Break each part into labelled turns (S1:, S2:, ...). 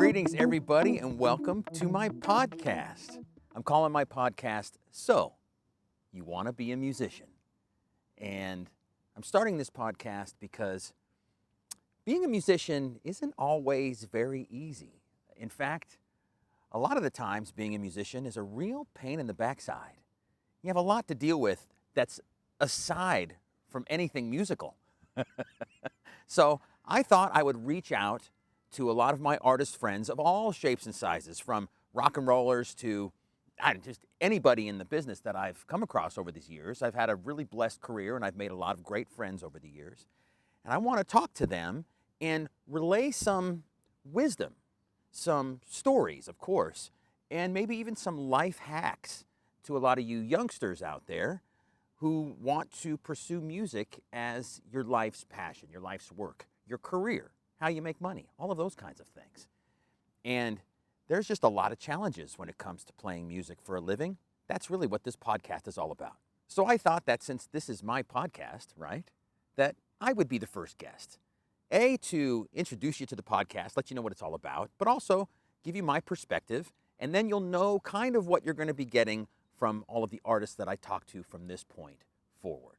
S1: Greetings, everybody, and welcome to my podcast. I'm calling my podcast So You Want to Be a Musician. And I'm starting this podcast because being a musician isn't always very easy. In fact, a lot of the times being a musician is a real pain in the backside. You have a lot to deal with that's aside from anything musical. So I thought I would reach out to a lot of my artist friends of all shapes and sizes, from rock and rollers to just anybody in the business that I've come across over these years. I've had a really blessed career and I've made a lot of great friends over the years. And I want to talk to them and relay some wisdom, some stories, of course, and maybe even some life hacks to a lot of you youngsters out there who want to pursue music as your life's passion, your life's work, your career, how you make money, all of those kinds of things. And there's just a lot of challenges when it comes to playing music for a living. That's really what this podcast is all about. So I thought that since this is my podcast, right, that I would be the first guest. To introduce you to the podcast, let you know what it's all about, but also give you my perspective, and then you'll know kind of what you're going to be getting from all of the artists that I talk to from this point forward.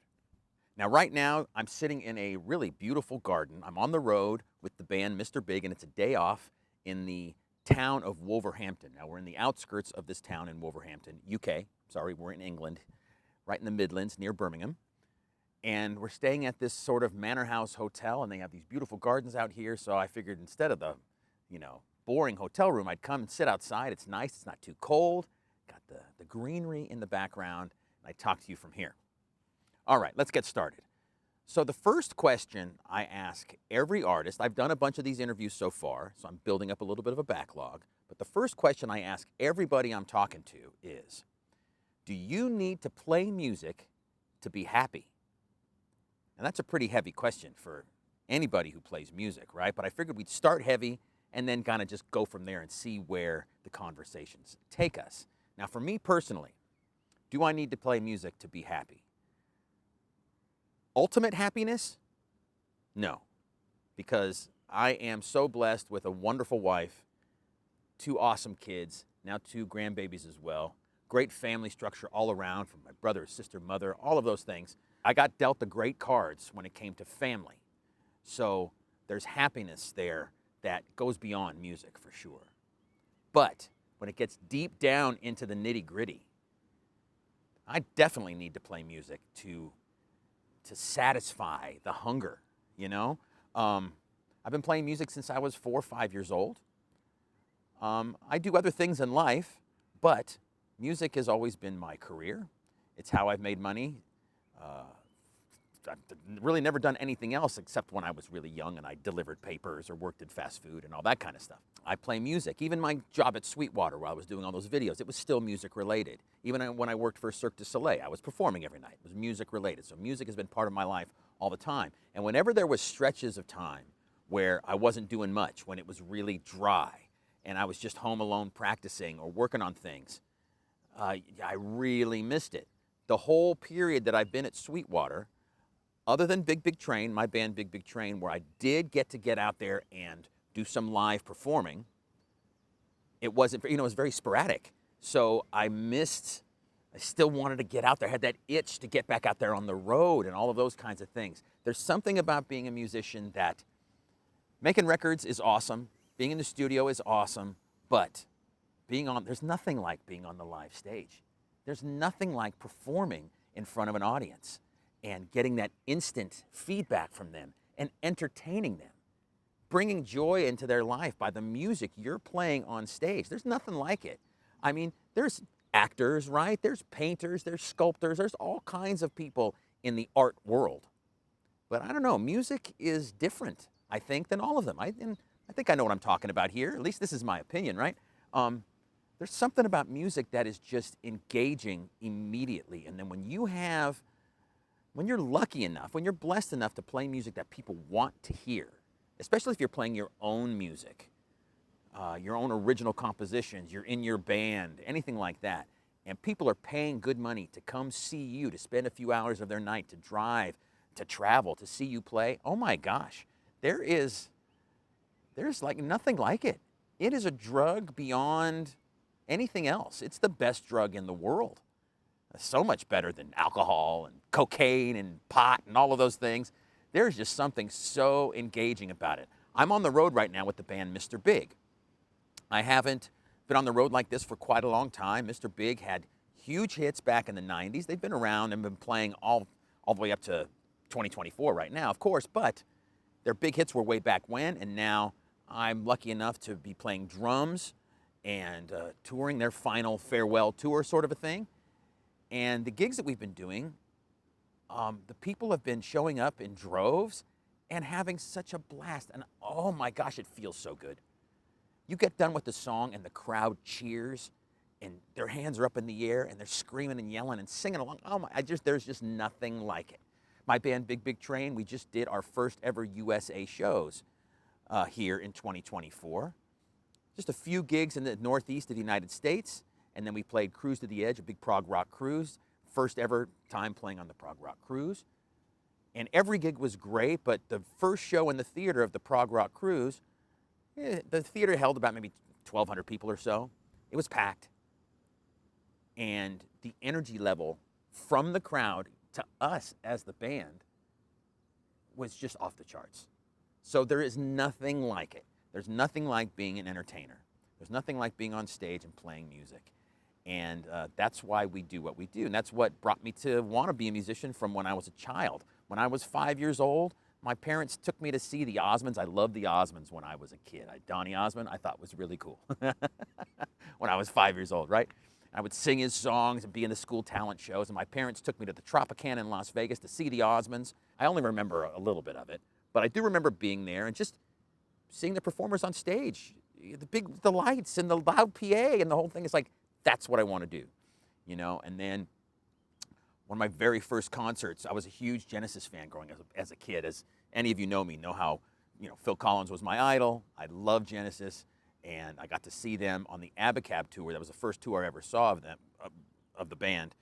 S1: Now, right now, I'm sitting in a really beautiful garden. I'm on the road with the band Mr. Big, and it's a day off in the town of Wolverhampton. Now, we're in the outskirts of this town in Wolverhampton, UK. Sorry, we're in England, right in the Midlands, near Birmingham. And we're staying at this sort of manor house hotel, and they have these beautiful gardens out here. So I figured instead of the, boring hotel room, I'd come and sit outside. It's nice. It's not too cold. Got the greenery in the background. And I talk to you from here. All right, let's get started. So the first question I ask every artist, I've done a bunch of these interviews so far, so I'm building up a little bit of a backlog. But the first question I ask everybody I'm talking to is, do you need to play music to be happy? And that's a pretty heavy question for anybody who plays music, right? But I figured we'd start heavy and then kind of just go from there and see where the conversations take us. Now, for me personally, do I need to play music to be happy? Ultimate happiness? No, because I am so blessed with a wonderful wife, 2 awesome kids, now 2 grandbabies as well, great family structure all around from my brother, sister, mother, all of those things. I got dealt the great cards when it came to family. So there's happiness there that goes beyond music for sure. But when it gets deep down into the nitty-gritty, I definitely need to play music to satisfy the hunger, I've been playing music since I was 4 or 5 years old. I do other things in life, but music has always been my career. It's how I've made money. I've really never done anything else except when I was really young and I delivered papers or worked in fast food and all that kind of stuff. I play music. Even my job at Sweetwater while I was doing all those videos, it was still music related. Even when I worked for Cirque du Soleil, I was performing every night. It was music related. So music has been part of my life all the time. And whenever there was stretches of time where I wasn't doing much, when it was really dry and I was just home alone practicing or working on things, I really missed it. The whole period that I've been at Sweetwater, other than Big Big Train, my band Big Big Train, where I did get to get out there and do some live performing, it wasn't, it was very sporadic. So I still wanted to get out there, had that itch to get back out there on the road and all of those kinds of things. There's something about being a musician that making records is awesome, being in the studio is awesome, but there's nothing like being on the live stage. There's nothing like performing in front of an audience and getting that instant feedback from them and entertaining them, bringing joy into their life by the music you're playing on stage. There's nothing like it. I mean, there's actors, right? There's painters, there's sculptors, there's all kinds of people in the art world. But I don't know, music is different, I think, than all of them. I think I know what I'm talking about here. At least this is my opinion, right? There's something about music that is just engaging immediately. And then when you're lucky enough, when you're blessed enough to play music that people want to hear, especially if you're playing your own music, your own original compositions, you're in your band, anything like that, and people are paying good money to come see you, to spend a few hours of their night, to drive, to travel, to see you play, oh my gosh, there's like nothing like it. it is a drug beyond anything else. It's the best drug in the world. So much better than alcohol and cocaine and pot and all of those things. There's just something so engaging about it. I'm on the road right now with the band Mr. Big. I haven't been on the road like this for quite a long time. Mr. Big had huge hits back in the 90s. They've been around and been playing all the way up to 2024 right now, of course, but their big hits were way back when, and now I'm lucky enough to be playing drums and touring their final farewell tour sort of a thing. And the gigs that we've been doing, the people have been showing up in droves and having such a blast. And oh my gosh, it feels so good. You get done with the song and the crowd cheers and their hands are up in the air and they're screaming and yelling and singing along. Oh my, there's just nothing like it. My band, Big Big Train, we just did our first ever USA shows here in 2024. Just a few gigs in the Northeast of the United States. And then we played Cruise to the Edge, a big prog rock cruise. First ever time playing on the prog rock cruise. And every gig was great, but the first show in the theater of the prog rock cruise, the theater held about maybe 1,200 people or so. It was packed. And the energy level from the crowd to us as the band was just off the charts. So there is nothing like it. There's nothing like being an entertainer. There's nothing like being on stage and playing music. And that's why we do what we do. And that's what brought me to want to be a musician from when I was a child. When I was 5 years old, my parents took me to see the Osmonds. I loved the Osmonds when I was a kid. Donny Osmond I thought was really cool when I was 5 years old, right? I would sing his songs and be in the school talent shows. And my parents took me to the Tropicana in Las Vegas to see the Osmonds. I only remember a little bit of it, but I do remember being there and just seeing the performers on stage. The lights and the loud PA and the whole thing is like, that's what I want to do, you know? And then one of my very first concerts, I was a huge Genesis fan growing up as a kid. As any of you know me, know how, Phil Collins was my idol. I love Genesis, and I got to see them on the Abacab tour. That was the first tour I ever saw of them, of the band,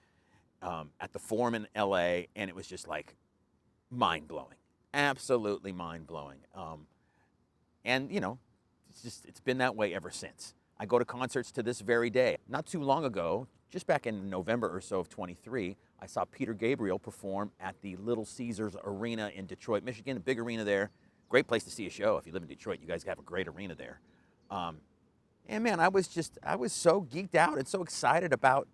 S1: at the Forum in LA, and it was just like mind-blowing, absolutely mind-blowing. And, it's been that way ever since. I go to concerts to this very day. Not too long ago, just back in November or so of 23, I saw Peter Gabriel perform at the Little Caesars Arena in Detroit, Michigan, a big arena there. Great place to see a show. If you live in Detroit, you guys have a great arena there. And man, I was so geeked out and so excited about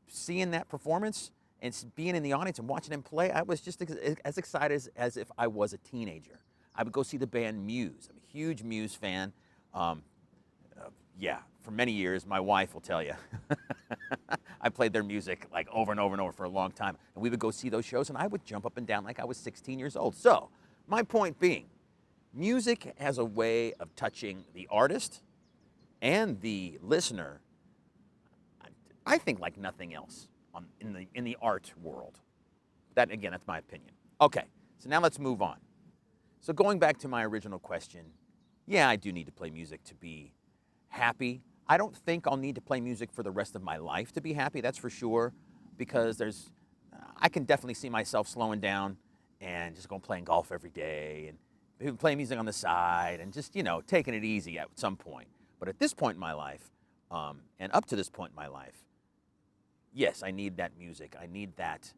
S1: seeing that performance and being in the audience and watching him play. I was just as excited as if I was a teenager. I would go see the band Muse. I'm a huge Muse fan. For many years, my wife will tell you. I played their music like over and over and over for a long time. And we would go see those shows, and I would jump up and down like I was 16 years old. So, my point being, music has a way of touching the artist and the listener, I think, like nothing else in the art world. That, again, that's my opinion. Okay, so now let's move on. So going back to my original question, yeah, I do need to play music to be happy. I don't think I'll need to play music for the rest of my life to be happy, that's for sure, because I can definitely see myself slowing down and just going playing golf every day and playing music on the side and just, taking it easy at some point. But at this point in my life, and up to this point in my life, yes, I need that music. I need that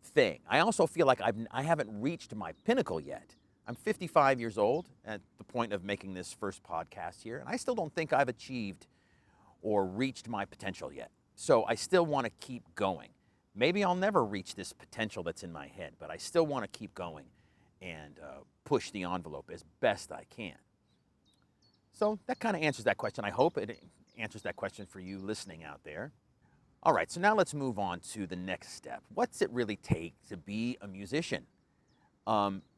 S1: thing. I also feel like I haven't reached my pinnacle yet. I'm 55 years old at the point of making this first podcast here, and I still don't think I've achieved or reached my potential yet. So I still want to keep going. Maybe I'll never reach this potential that's in my head, but I still want to keep going and push the envelope as best I can. So that kind of answers that question. I hope it answers that question for you listening out there. All right, so now let's move on to the next step. What's it really take to be a musician?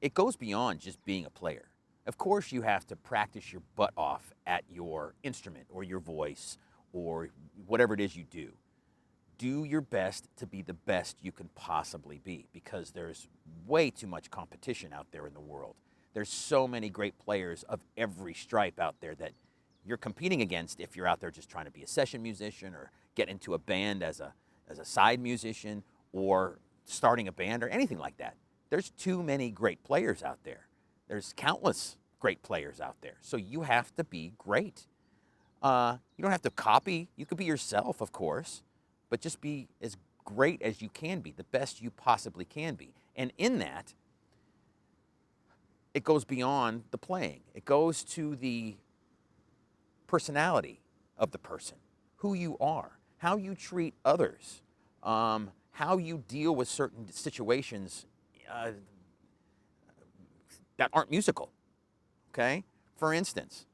S1: It goes beyond just being a player. Of course, you have to practice your butt off at your instrument or your voice or whatever it is you do. Do your best to be the best you can possibly be, because there's way too much competition out there in the world. There's so many great players of every stripe out there that you're competing against if you're out there just trying to be a session musician or get into a band as a side musician or starting a band or anything like that. There's too many great players out there. There's countless great players out there. So you have to be great. You don't have to copy. You could be yourself, of course, but just be as great as you can be, the best you possibly can be. And in that, it goes beyond the playing. It goes to the personality of the person, who you are, how you treat others, how you deal with certain situations that aren't musical, okay? For instance,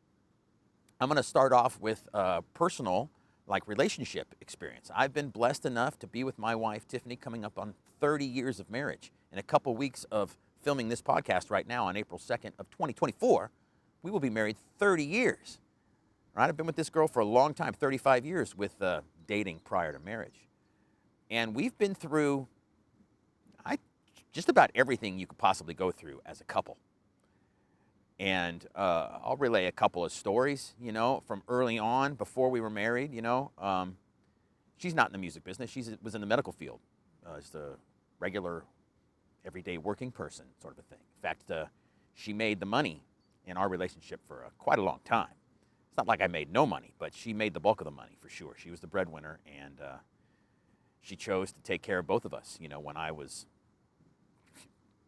S1: I'm going to start off with a personal, like, relationship experience. I've been blessed enough to be with my wife, Tiffany, coming up on 30 years of marriage. In a couple weeks of filming this podcast right now on April 2nd of 2024, we will be married 30 years. All right, I've been with this girl for a long time, 35 years with dating prior to marriage. And we've been through just about everything you could possibly go through as a couple. And I'll relay a couple of stories, from early on before we were married. She's not in the music business. She was in the medical field, just a regular, everyday working person sort of a thing. In fact, she made the money in our relationship for quite a long time. It's not like I made no money, but she made the bulk of the money for sure. She was the breadwinner, and she chose to take care of both of us, when I was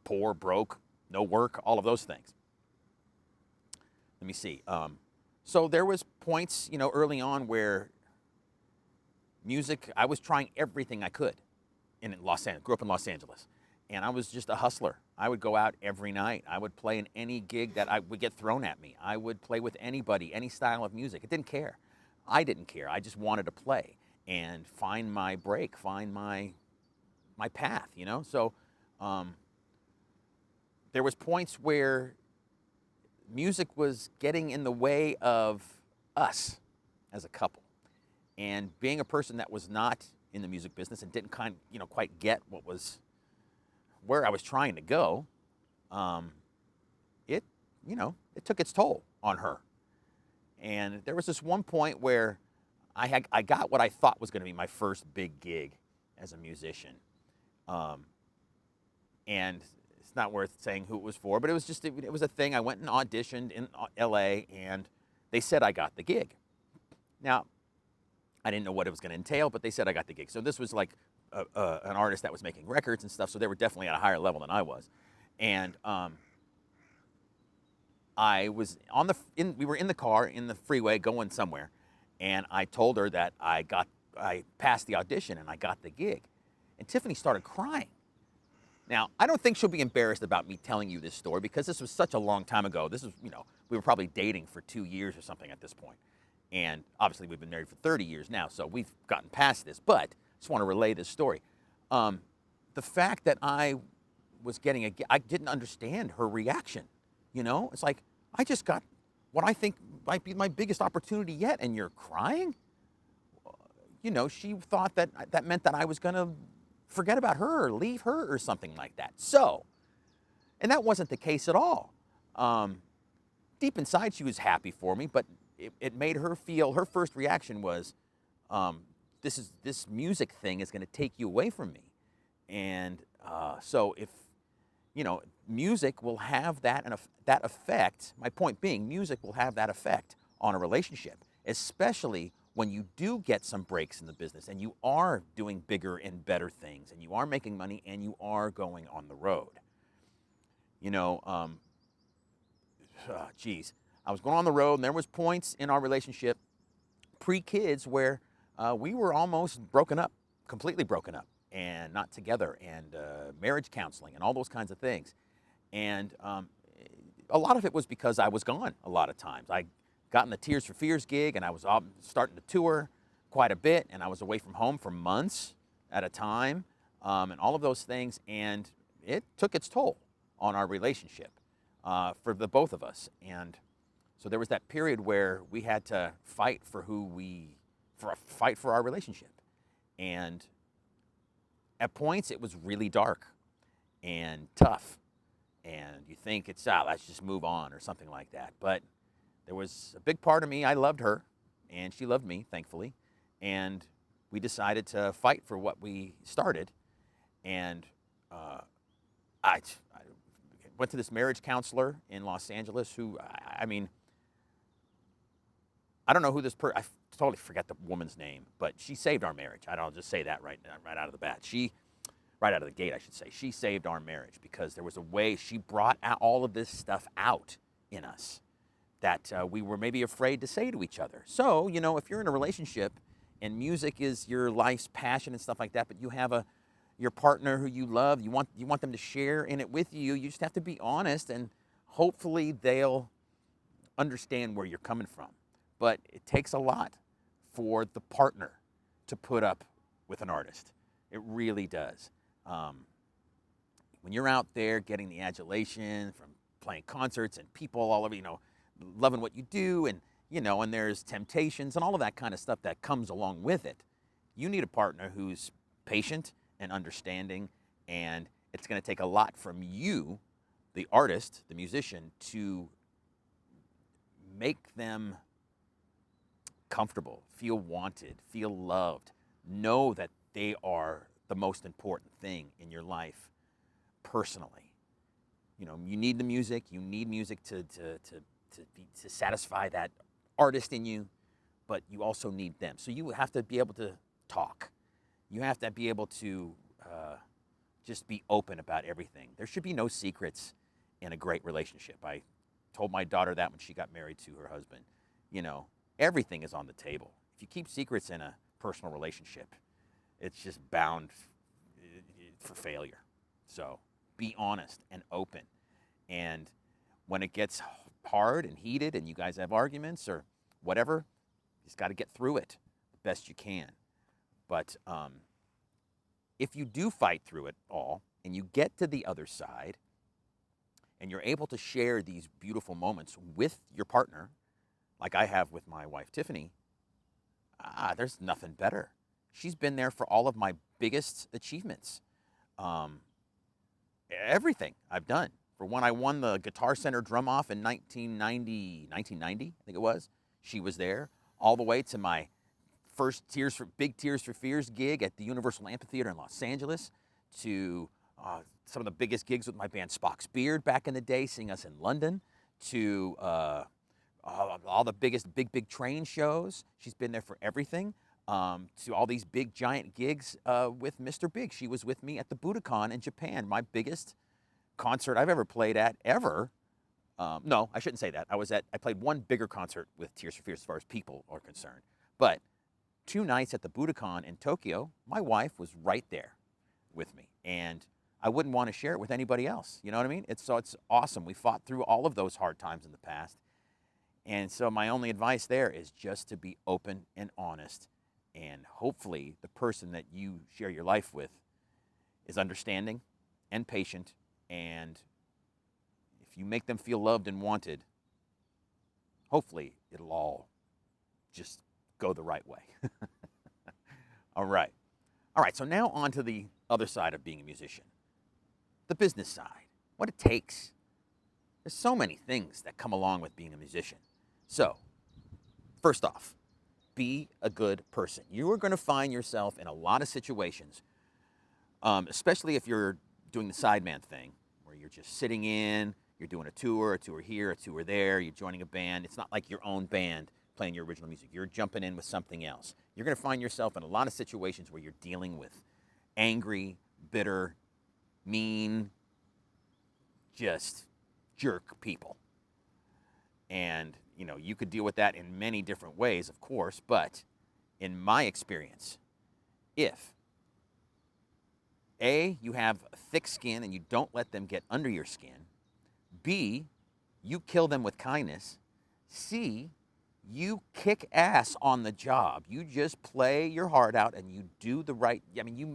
S1: poor, broke, no work, all of those things. Let me see. So there was points, early on where music, I was trying everything I could in Los Angeles. Grew up in Los Angeles, and I was just a hustler. I would go out every night. I would play in any gig that I would get thrown at me. I would play with anybody, any style of music. It didn't care. I didn't care. I just wanted to play and find my break, find my path, So there was points where music was getting in the way of us as a couple. And being a person that was not in the music business and didn't quite get where I was trying to go, it took its toll on her. And there was this one point where I got what I thought was going to be my first big gig as a musician. And it's not worth saying who it was for, but it was a thing. I went and auditioned in LA, and they said I got the gig. Now, I didn't know what it was going to entail, but they said I got the gig. So this was like an artist that was making records and stuff, so they were definitely at a higher level than I was. And I was we were in the car in the freeway going somewhere, and I told her that I passed the audition and I got the gig. And Tiffany started crying. Now, I don't think she'll be embarrassed about me telling you this story because this was such a long time ago. This was, we were probably dating for 2 years or something at this point. And obviously we've been married for 30 years now, so we've gotten past this. But I just want to relay this story. The fact that I was I didn't understand her reaction. It's like, I just got what I think might be my biggest opportunity yet, and you're crying? She thought that meant that I was going to forget about her or leave her or something like that. So, and that wasn't the case at all. Deep inside, she was happy for me, but it made her feel, her first reaction was, this music thing is going to take you away from me. And so if, music will have that effect. My point being, music will have that effect on a relationship, especially when you do get some breaks in the business and you are doing bigger and better things and you are making money and you are going on the road. I was going on the road, and there was points in our relationship pre-kids where we were almost broken up, completely broken up, and not together, and marriage counseling and all those kinds of things. And a lot of it was because I was gone a lot of times. I got in the Tears for Fears gig, and I was starting to tour quite a bit, and I was away from home for months at a time, and all of those things, and it took its toll on our relationship for the both of us. And so there was that period where we had to fight for our relationship. And at points, it was really dark and tough. And you think let's just move on or something like that. But there was a big part of me, I loved her, and she loved me, thankfully. And we decided to fight for what we started. And went to this marriage counselor in Los Angeles who, I mean, I don't know who I totally forget the woman's name, but she saved our marriage. I'll just say that right out of the bat. Right out of the gate, I should say. She saved our marriage because there was a way she brought all of this stuff out in us that we were maybe afraid to say to each other. So, if you're in a relationship and music is your life's passion and stuff like that, but you have your partner who you love, you want them to share in it with you, you just have to be honest, and hopefully they'll understand where you're coming from. But it takes a lot for the partner to put up with an artist. It really does. When you're out there getting the adulation from playing concerts and people all over, loving what you do, and and there's temptations and all of that kind of stuff that comes along with it, you need a partner who's patient and understanding, and it's going to take a lot from you, the artist, the musician, to make them comfortable, feel wanted, feel loved, know that they are the most important thing in your life personally. You need the music. You need music to satisfy that artist in you, but you also need them. So you have to be able to talk. You have to be able to just be open about everything. There should be no secrets in a great relationship. I told my daughter that when she got married to her husband. Everything is on the table. If you keep secrets in a personal relationship, it's just bound for failure. So be honest and open. And when it gets hard and heated and you guys have arguments or whatever, you just got to get through it the best you can. But if you do fight through it all and you get to the other side and you're able to share these beautiful moments with your partner, like I have with my wife, Tiffany, there's nothing better. She's been there for all of my biggest achievements. Everything I've done. For when I won the Guitar Center Drum Off in 1990, I think it was, she was there. All the way to my first Big Tears for Fears gig at the Universal Amphitheater in Los Angeles, to some of the biggest gigs with my band Spock's Beard back in the day, seeing us in London, to all the biggest big train shows. She's been there for everything. To all these big giant gigs with Mr. Big. She was with me at the Budokan in Japan, my biggest concert I've ever played at ever. No, I shouldn't say that. I played one bigger concert with Tears for Fears as far as people are concerned. But 2 nights at the Budokan in Tokyo, my wife was right there with me. And I wouldn't want to share it with anybody else. You know what I mean? It's awesome. We fought through all of those hard times in the past. And so my only advice there is just to be open and honest. And hopefully the person that you share your life with is understanding and patient. And if you make them feel loved and wanted, hopefully it'll all just go the right way. All right. So now on to the other side of being a musician. The business side. What it takes. There's so many things that come along with being a musician. So, first off, be a good person. You are going to find yourself in a lot of situations, especially if you're doing the sideman thing, where you're just sitting in, you're doing a tour here, a tour there, you're joining a band. It's not like your own band playing your original music. You're jumping in with something else. You're going to find yourself in a lot of situations where you're dealing with angry, bitter, mean, just jerk people. And you could deal with that in many different ways, of course, but in my experience, if A, you have thick skin and you don't let them get under your skin, B, you kill them with kindness, C, you kick ass on the job. You just play your heart out and you do the right, you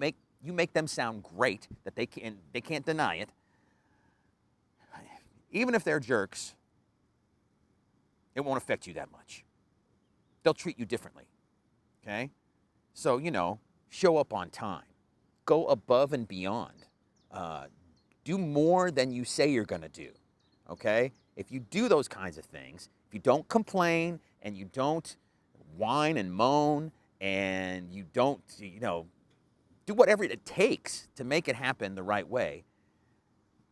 S1: make them sound great, that they can't deny it. Even if they're jerks, it won't affect you that much. They'll treat you differently, okay? So, show up on time. Go above and beyond. Do more than you say you're going to do, okay? If you do those kinds of things, if you don't complain and you don't whine and moan and you don't, do whatever it takes to make it happen the right way,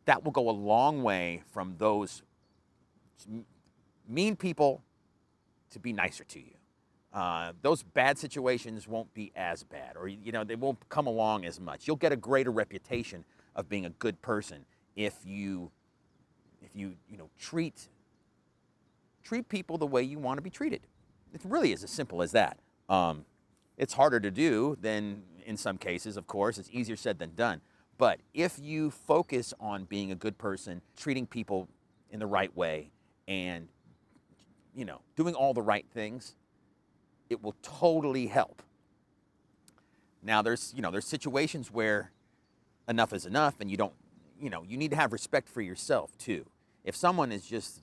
S1: that will go a long way from those mean people to be nicer to you. Those bad situations won't be as bad, or they won't come along as much. You'll get a greater reputation of being a good person if you treat people the way you want to be treated. It really is as simple as that. It's harder to do than in some cases, of course. It's easier said than done. But if you focus on being a good person, treating people in the right way, and doing all the right things, it will totally help. Now there's situations where enough is enough, and you need to have respect for yourself too. If someone is just,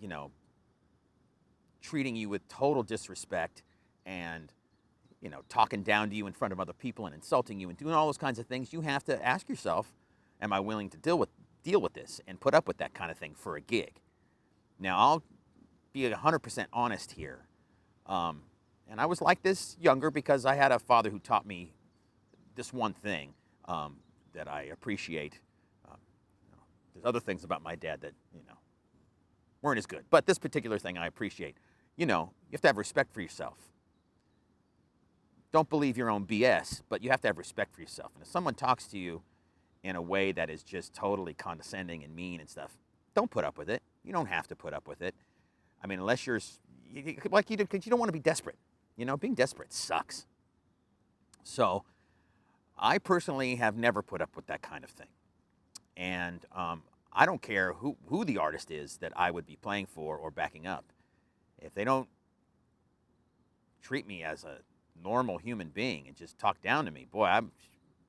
S1: treating you with total disrespect and, talking down to you in front of other people and insulting you and doing all those kinds of things, you have to ask yourself, am I willing to deal with this and put up with that kind of thing for a gig? Now, I'll be 100% honest here. And I was like this younger because I had a father who taught me this one thing that I appreciate. There's other things about my dad that, weren't as good. But this particular thing I appreciate. You have to have respect for yourself. Don't believe your own BS, but you have to have respect for yourself. And if someone talks to you in a way that is just totally condescending and mean and stuff, don't put up with it. You don't have to put up with it. I mean, unless because you don't want to be desperate. Being desperate sucks. So I personally have never put up with that kind of thing. And I don't care who the artist is that I would be playing for or backing up. If they don't treat me as a normal human being and just talk down to me, boy,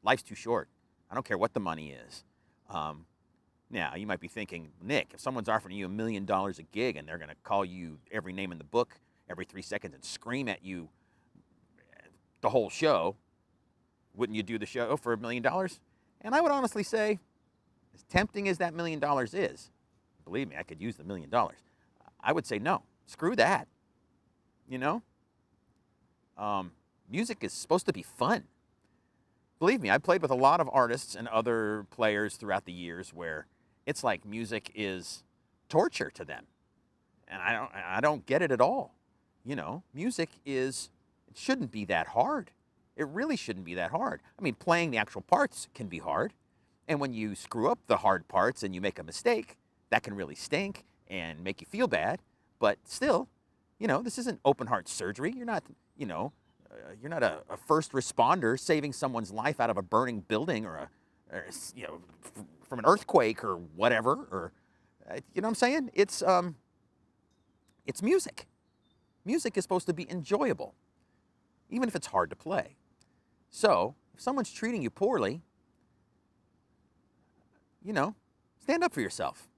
S1: life's too short. I don't care what the money is. Now, you might be thinking, Nick, if someone's offering you $1 million a gig and they're going to call you every name in the book every 3 seconds and scream at you the whole show, wouldn't you do the show for $1 million? And I would honestly say, as tempting as that $1 million is, believe me, I could use the $1 million. I would say no, screw that. Music is supposed to be fun. Believe me, I played with a lot of artists and other players throughout the years where it's like music is torture to them. And I don't get it at all. Music it shouldn't be that hard. It really shouldn't be that hard. I mean, playing the actual parts can be hard. And when you screw up the hard parts and you make a mistake, that can really stink and make you feel bad. But still, this isn't open heart surgery. You're not, you're not a first responder saving someone's life out of a burning building or from an earthquake or whatever. Or, you know what I'm saying? It's music. Music is supposed to be enjoyable, even if it's hard to play. So if someone's treating you poorly, stand up for yourself.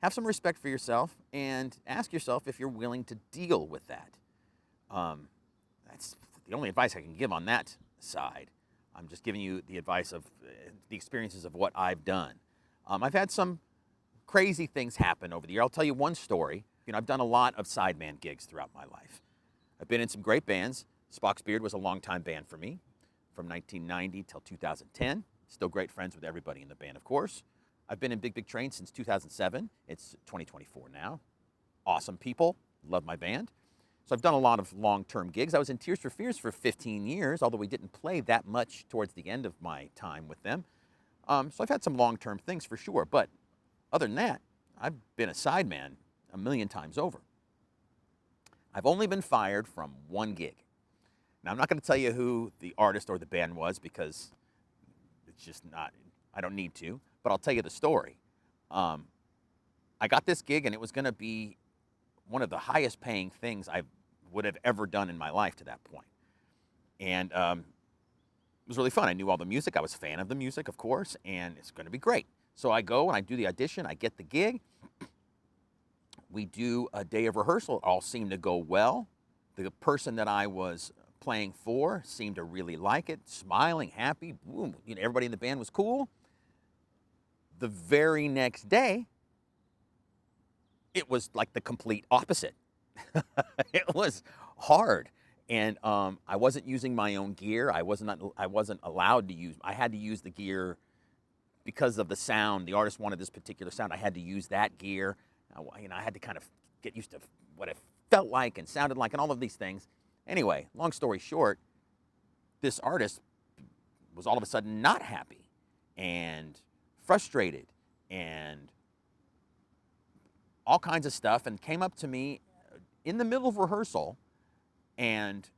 S1: Have some respect for yourself and ask yourself if you're willing to deal with that. That's the only advice I can give on that side. I'm just giving you the advice of the experiences of what I've done. I've had some crazy things happen over the year. I'll tell you one story. I've done a lot of sideman gigs throughout my life. I've been in some great bands. Spock's Beard was a longtime band for me from 1990 till 2010. Still great friends with everybody in the band, of course. I've been in Big Big Train since 2007. It's 2024 now. Awesome people. Love my band. So I've done a lot of long-term gigs. I was in Tears for Fears for 15 years, although we didn't play that much towards the end of my time with them. So I've had some long-term things for sure. But other than that, I've been a sideman a million times over. I've only been fired from one gig. Now, I'm not going to tell you who the artist or the band was because it's just not, I don't need to, but I'll tell you the story. I got this gig and it was going to be one of the highest paying things I would have ever done in my life to that point. And it was really fun. I knew all the music. I was a fan of the music, of course, and it's going to be great. So I go and I do the audition. I get the gig. We do a day of rehearsal. It all seemed to go well. The person that I was playing for seemed to really like it, smiling, happy. Boom. Everybody in the band was cool. The very next day, it was like the complete opposite. It was hard. And I wasn't using my own gear. I wasn't allowed to use. I had to use the gear because of the sound, the artist wanted this particular sound. I had to use that gear. I had to kind of get used to what it felt like and sounded like and all of these things. Anyway, long story short, this artist was all of a sudden not happy and frustrated and all kinds of stuff, and came up to me in the middle of rehearsal and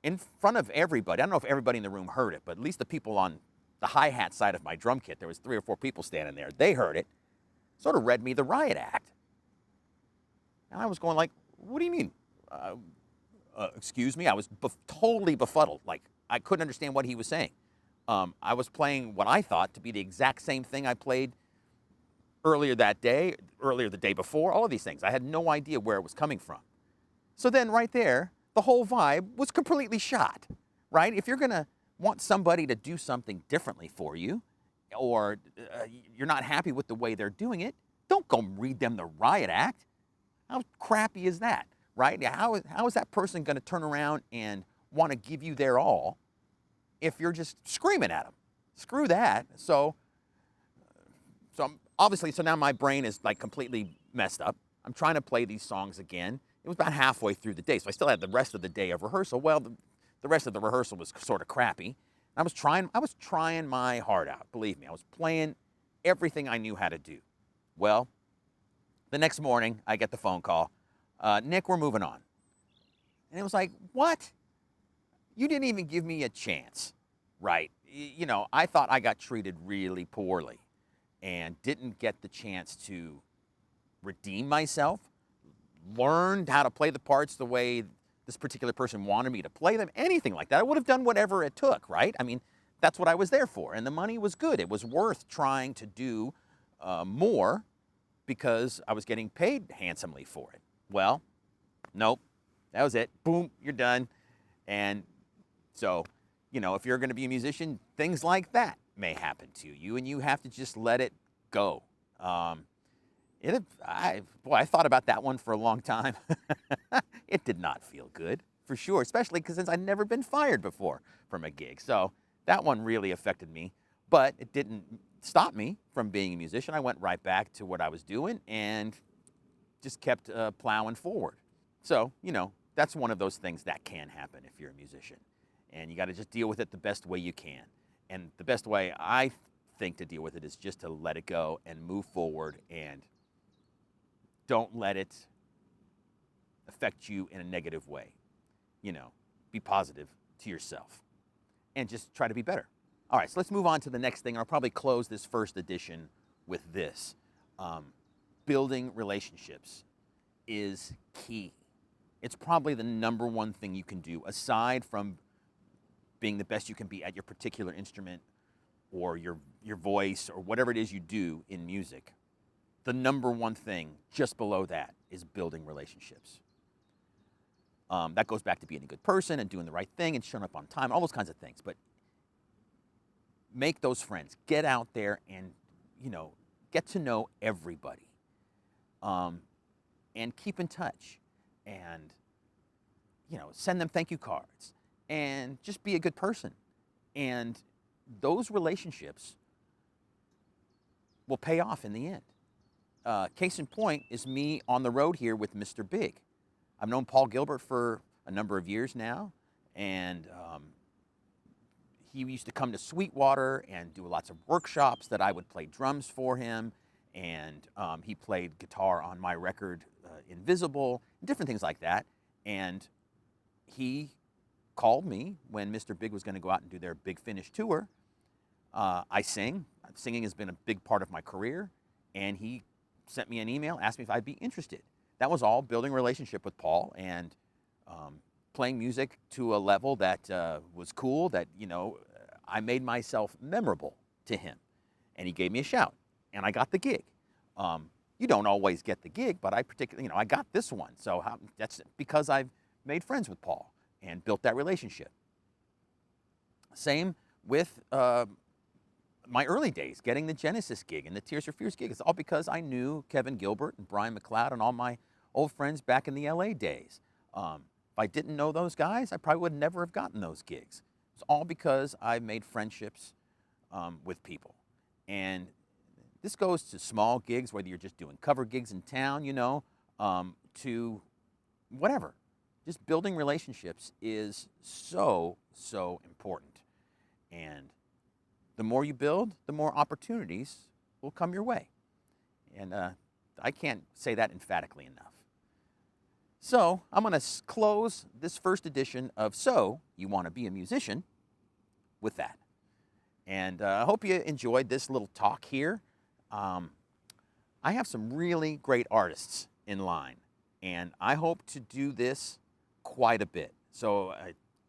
S1: in front of everybody. I don't know if everybody in the room heard it, but at least the people on the hi-hat side of my drum kit, there was 3 or 4 people standing there. They heard it, sort of read me the riot act. And I was going like, what do you mean? Excuse me? I was totally befuddled. Like, I couldn't understand what he was saying. I was playing what I thought to be the exact same thing I played earlier that day, earlier the day before, all of these things. I had no idea where it was coming from. So then right there, the whole vibe was completely shot, right? If you're going to want somebody to do something differently for you, or you're not happy with the way they're doing it, don't go read them the riot act. How crappy is that, right? How is that person going to turn around and want to give you their all if you're just screaming at them? Screw that. So obviously, so now my brain is like completely messed up. I'm trying to play these songs again. It was about halfway through the day, so I still had the rest of the day of rehearsal. Well, the rest of the rehearsal was sort of crappy. I was trying my heart out, believe me. I was playing everything I knew how to do. Well, the next morning, I get the phone call. Nick, we're moving on. And it was like, what? You didn't even give me a chance, right? I thought I got treated really poorly and didn't get the chance to redeem myself, learned how to play the parts the way this particular person wanted me to play them, anything like that. I would have done whatever it took, right? I mean, that's what I was there for. And the money was good. It was worth trying to do more because I was getting paid handsomely for it. Well, nope, that was it. Boom, you're done. And so, if you're going to be a musician, things like that may happen to you, and you have to just let it go. I thought about that one for a long time. It did not feel good, for sure, especially since I'd never been fired before from a gig. So that one really affected me, but it didn't stop me from being a musician. I went right back to what I was doing and just kept plowing forward. So, that's one of those things that can happen if you're a musician. And you got to just deal with it the best way you can. And the best way I think to deal with it is just to let it go and move forward, and don't let it affect you in a negative way. Be positive to yourself and just try to be better. All right, so let's move on to the next thing. I'll probably close this first edition with this. Building relationships is key. It's probably the number one thing you can do, aside from being the best you can be at your particular instrument or your voice or whatever it is you do in music. The number one thing just below that is building relationships. That goes back to being a good person and doing the right thing and showing up on time, all those kinds of things. But make those friends. Get out there and, get to know everybody. And keep in touch. And, send them thank you cards. And just be a good person. And those relationships will pay off in the end. Case in point is me on the road here with Mr. Big. I've known Paul Gilbert for a number of years now, and he used to come to Sweetwater and do lots of workshops that I would play drums for him, and he played guitar on my record, Invisible, different things like that. And he called me when Mr. Big was going to go out and do their Big Finish tour. I sing. Singing has been a big part of my career, and he sent me an email, asked me if I'd be interested. That was all building a relationship with Paul and playing music to a level that was cool, that, I made myself memorable to him. And he gave me a shout, and I got the gig. You don't always get the gig, but I got this one. So that's because I've made friends with Paul and built that relationship. Same with my early days, getting the Genesis gig and the Tears for Fears gig. It's all because I knew Kevin Gilbert and Brian McLeod and all my old friends back in the LA days. If I didn't know those guys, I probably would never have gotten those gigs. It's all because I made friendships with people. And this goes to small gigs, whether you're just doing cover gigs in town, to whatever. Just building relationships is so, so important. And the more you build, the more opportunities will come your way. And I can't say that emphatically enough. So I'm going to close this first edition of So You Want to Be a Musician with that. And I hope you enjoyed this little talk here. I have some really great artists in line, and I hope to do this quite a bit. So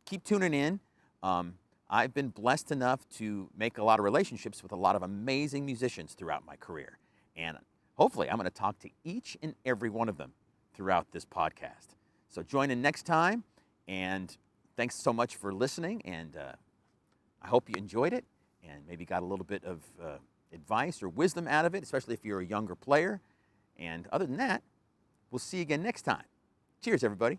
S1: keep tuning in. I've been blessed enough to make a lot of relationships with a lot of amazing musicians throughout my career. And hopefully I'm going to talk to each and every one of them throughout this podcast. So join in next time, and thanks so much for listening, and I hope you enjoyed it and maybe got a little bit of advice or wisdom out of it, especially if you're a younger player. And other than that, we'll see you again next time. Cheers, everybody.